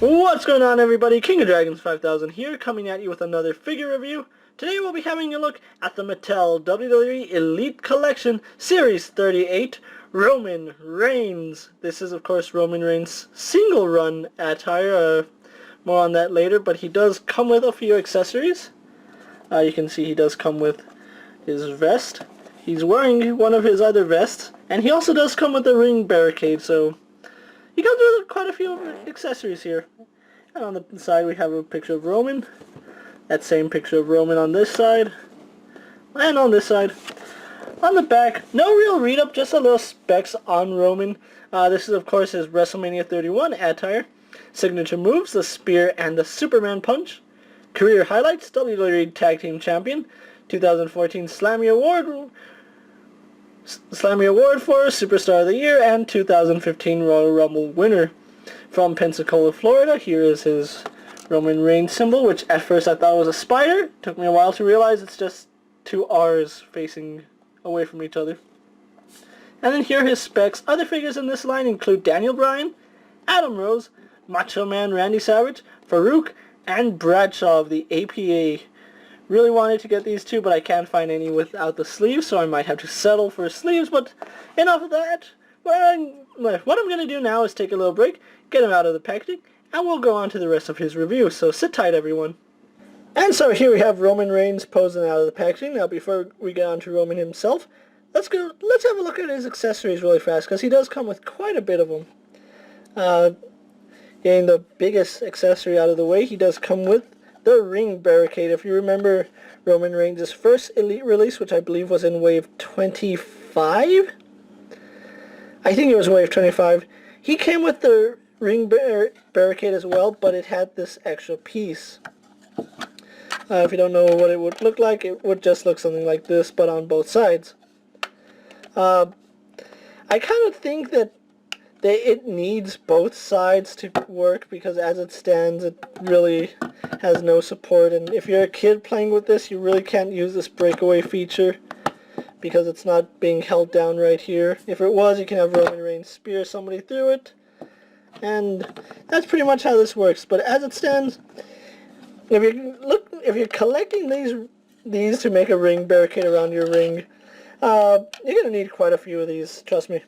What's going on, everybody? King of Dragons 5000 here, coming at you with another figure review. Today we'll be having a look at the Mattel WWE Elite Collection Series 38 Roman Reigns. This is, of course, Roman Reigns' single run attire. More on that later, but he does come with a few accessories. You can see he does come with his vest. He's wearing one of his other vests, and he also does come with the ring barricade, so he comes with quite a few accessories here. And on the side we have a picture of Roman. That same picture of Roman on this side. And on this side. On the back, no real read-up, just a little specs on Roman. This is, of course, his WrestleMania 31 attire. Signature moves, the Spear and the Superman Punch. Career highlights, WWE Tag Team Champion. 2014 Slammy Award for Superstar of the Year, and 2015 Royal Rumble winner. From Pensacola, Florida, here is his Roman Reigns symbol, which at first I thought was a spider. Took me a while to realize it's just two R's facing away from each other. And then here are his specs. Other figures in this line include Daniel Bryan, Adam Rose, Macho Man Randy Savage, Farouk, and Bradshaw of the APA. Really wanted to get these two, but I can't find any without the sleeves, so I might have to settle for sleeves. But enough of that. What I'm going to do now is take a little break, get him out of the packaging, and we'll go on to the rest of his review. So sit tight, everyone. And so here we have Roman Reigns posing out of the packaging. Now, before we get on to Roman himself, let's have a look at his accessories really fast, because he does come with quite a bit of them. Getting the biggest accessory out of the way, he does come with the ring barricade. If you remember Roman Reigns' first Elite release, which I believe was in Wave 25? I think it was Wave 25. He came with the ring barricade as well, but it had this extra piece. If you don't know what it would look like, it would just look something like this, but on both sides. I kind of think that it needs both sides to work, because as it stands, it really has no support, and if you're a kid playing with this, you really can't use this breakaway feature because it's not being held down right here. If it was, you can have Roman Reigns spear somebody through it, and that's pretty much how this works. But as it stands, if you're collecting these to make a ring barricade around your ring, you're gonna need quite a few of these, trust me.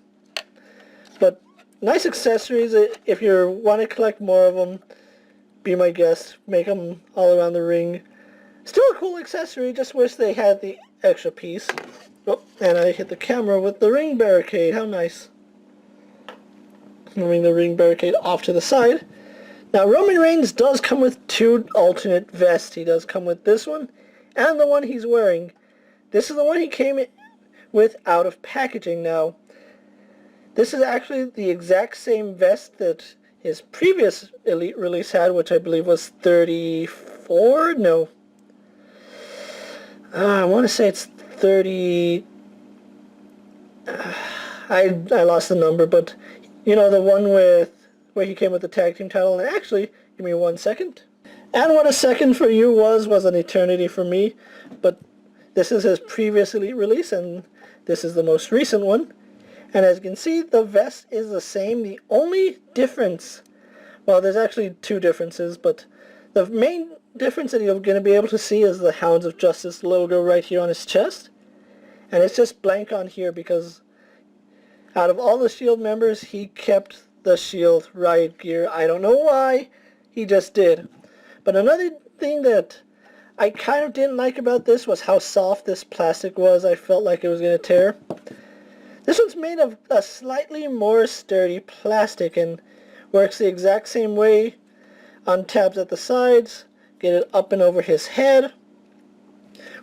But nice accessories. If you want to collect more of them, be my guest. Make them all around the ring. Still a cool accessory, just wish they had the extra piece. Oh, and I hit the camera with the ring barricade. How nice. Moving the ring barricade off to the side. Now, Roman Reigns does come with two alternate vests. He does come with this one and the one he's wearing. This is the one he came with out of packaging now. This is actually the exact same vest that his previous Elite release had, which I believe was 34? No. I want to say it's 30... I lost the number, but you know, the one where he came with the tag team title. And actually, give me 1 second. And what a second for you was an eternity for me. But this is his previous Elite release, and this is the most recent one. And as you can see, the vest is the same. The only difference, well, there's actually two differences, but the main difference that you're going to be able to see is the Hounds of Justice logo right here on his chest. And it's just blank on here because out of all the Shield members, he kept the Shield riot gear. I don't know why, he just did. But another thing that I kind of didn't like about this was how soft this plastic was. I felt like it was going to tear. This one's made of a slightly more sturdy plastic and works the exact same way on tabs at the sides. Get it up and over his head,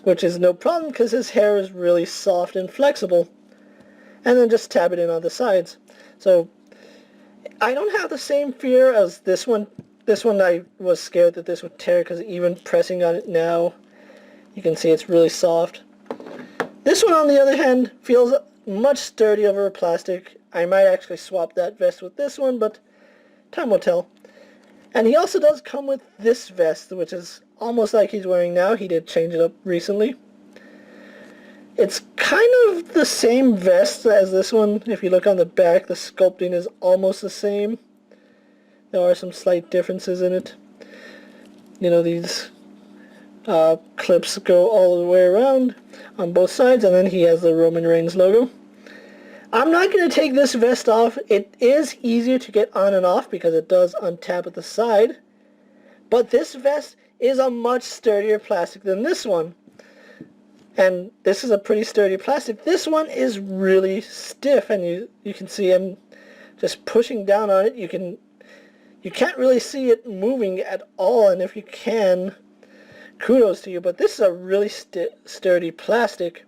which is no problem because his hair is really soft and flexible. And then just tab it in on the sides. So I don't have the same fear as this one. This one I was scared that this would tear, because even pressing on it now, you can see it's really soft. This one, on the other hand, feels much sturdier over plastic. I might actually swap that vest with this one, but time will tell. And he also does come with this vest, which is almost like he's wearing now. He did change it up recently. It's kind of the same vest as this one. If you look on the back, the sculpting is almost the same. There are some slight differences in it. You know, these clips go all the way around on both sides, and then he has the Roman Reigns logo. I'm not going to take this vest off. It is easier to get on and off because it does untap at the side. But this vest is a much sturdier plastic than this one. And this is a pretty sturdy plastic. This one is really stiff, and you can see I'm just pushing down on it. You can't really see it moving at all, and if you can, kudos to you. But this is a really sturdy plastic.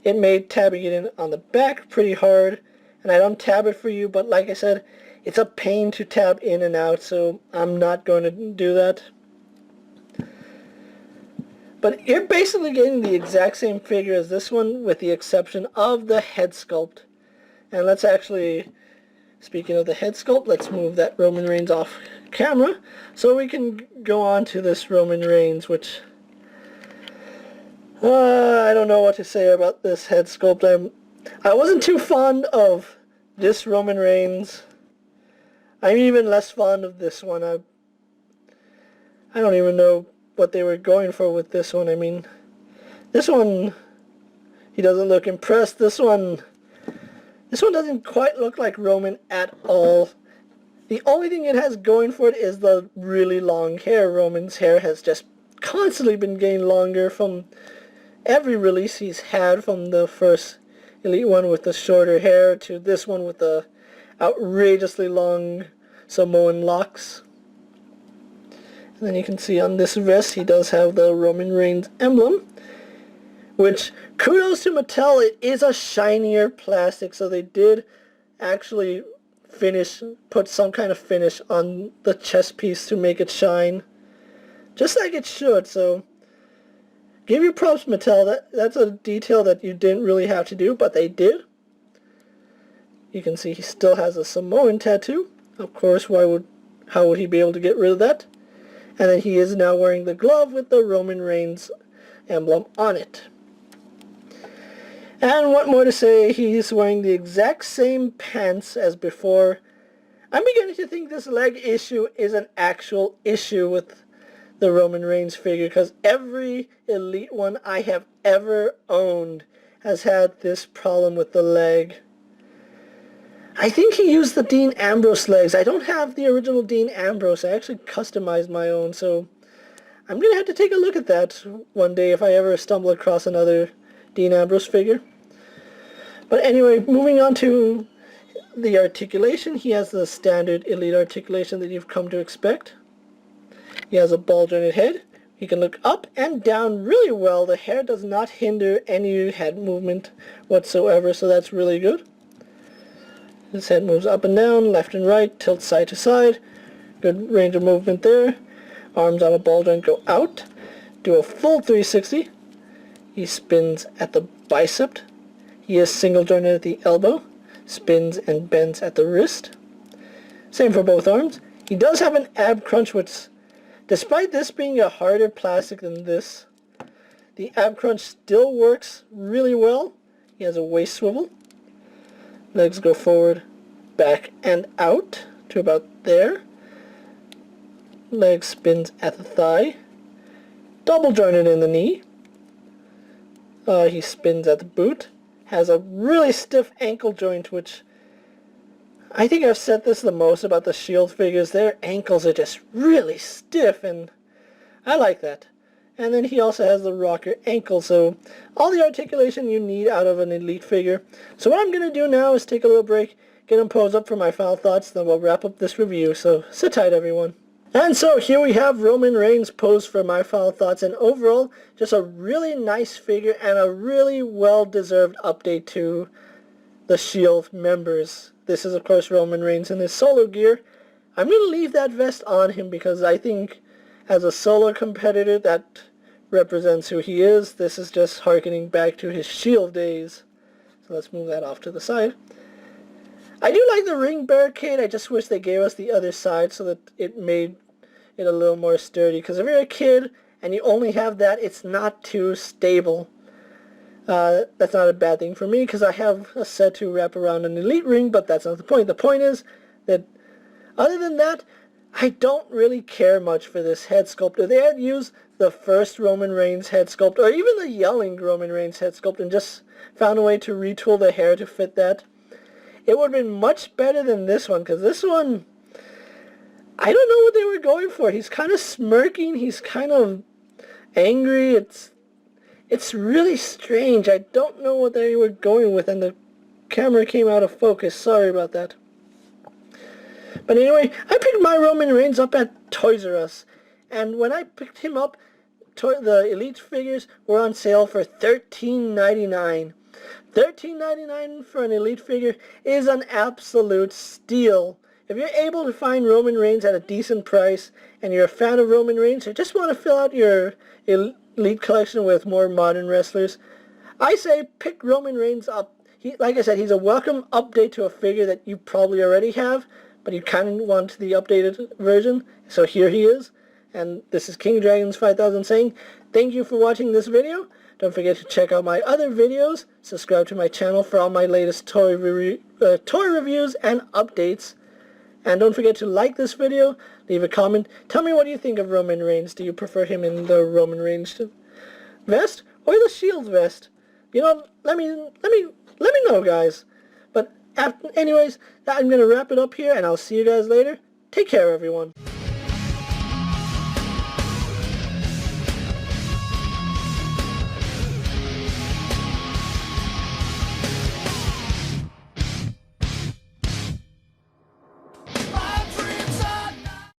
It made tabbing it in on the back pretty hard, and I don't tab it for you, but like I said, it's a pain to tab in and out, so I'm not going to do that. But you're basically getting the exact same figure as this one, with the exception of the head sculpt. And let's actually, speaking of the head sculpt, let's move that Roman Reigns off camera so we can go on to this Roman Reigns, which I don't know what to say about this head sculpt. I wasn't too fond of this Roman Reigns. I'm even less fond of this one. I don't even know what they were going for with this one. I mean, this one, he doesn't look impressed. This one doesn't quite look like Roman at all. The only thing it has going for it is the really long hair. Roman's hair has just constantly been getting longer from every release he's had, from the first Elite one with the shorter hair to this one with the outrageously long Samoan locks. And then you can see on this vest he does have the Roman Reigns emblem, which, kudos to Mattel, it is a shinier plastic, so they did actually put some kind of finish on the chest piece to make it shine, just like it should. So give you props, Mattel. That's a detail that you didn't really have to do, but they did. You can see he still has a Samoan tattoo. Of course, how would he be able to get rid of that? And then he is now wearing the glove with the Roman Reigns emblem on it. And what more to say, he's wearing the exact same pants as before. I'm beginning to think this leg issue is an actual issue with the Roman Reigns figure, because every Elite one I have ever owned has had this problem with the leg. I think he used the Dean Ambrose legs. I don't have the original Dean Ambrose. I actually customized my own, so I'm going to have to take a look at that one day if I ever stumble across another Dean Ambrose figure. But anyway, moving on to the articulation. He has the standard Elite articulation that you've come to expect. He has a ball-jointed head. He can look up and down really well. The hair does not hinder any head movement whatsoever, so that's really good. His head moves up and down, left and right, tilts side to side. Good range of movement there. Arms on a ball joint go out. Do a full 360. He spins at the bicep. He is single jointed at the elbow. Spins and bends at the wrist. Same for both arms. He does have an ab crunch, which, despite this being a harder plastic than this, the ab crunch still works really well. He has a waist swivel. Legs go forward, back, and out to about there. Leg spins at the thigh. Double jointed in the knee. He spins at the boot. Has a really stiff ankle joint, which I think I've said this the most about the Shield figures. Their ankles are just really stiff, and I like that. And then he also has the rocker ankle, so all the articulation you need out of an Elite figure. So what I'm going to do now is take a little break, get him posed up for my final thoughts, then we'll wrap up this review, so sit tight everyone. And so here we have Roman Reigns posed for my final thoughts, and overall, just a really nice figure and a really well-deserved update to the Shield members. This is of course Roman Reigns in his solo gear. I'm going to leave that vest on him because I think as a solo competitor that represents who he is. This is just harkening back to his Shield days. So let's move that off to the side. I do like the ring barricade. I just wish they gave us the other side so that it made it a little more sturdy. Because if you're a kid and you only have that, it's not too stable. That's not a bad thing for me because I have a set to wrap around an Elite ring, but that's not the point. The point is that other than that, I don't really care much for this head sculpt. If they had used the first Roman Reigns head sculpt, or even the yelling Roman Reigns head sculpt, and just found a way to retool the hair to fit that, it would have been much better than this one, because this one, I don't know what they were going for. He's kind of smirking, he's kind of angry, it's really strange. I don't know what they were going with, and the camera came out of focus. Sorry about that. But anyway, I picked my Roman Reigns up at Toys R Us, and when I picked him up, the Elite figures were on sale for $13.99. $13.99 for an Elite figure is an absolute steal. If you're able to find Roman Reigns at a decent price, and you're a fan of Roman Reigns, or just want to fill out your Elite collection with more modern wrestlers, I say pick Roman Reigns up. Like I said, he's a welcome update to a figure that you probably already have, but you kind of want the updated version, so here he is. And this is King Dragons 5000 saying, thank you for watching this video. Don't forget to check out my other videos, subscribe to my channel for all my latest toy reviews and updates. And don't forget to like this video, leave a comment, tell me what you think of Roman Reigns. Do you prefer him in the Roman Reigns vest or the Shield vest? You know, let me know, guys. But anyways, I'm going to wrap it up here, and I'll see you guys later. Take care, everyone.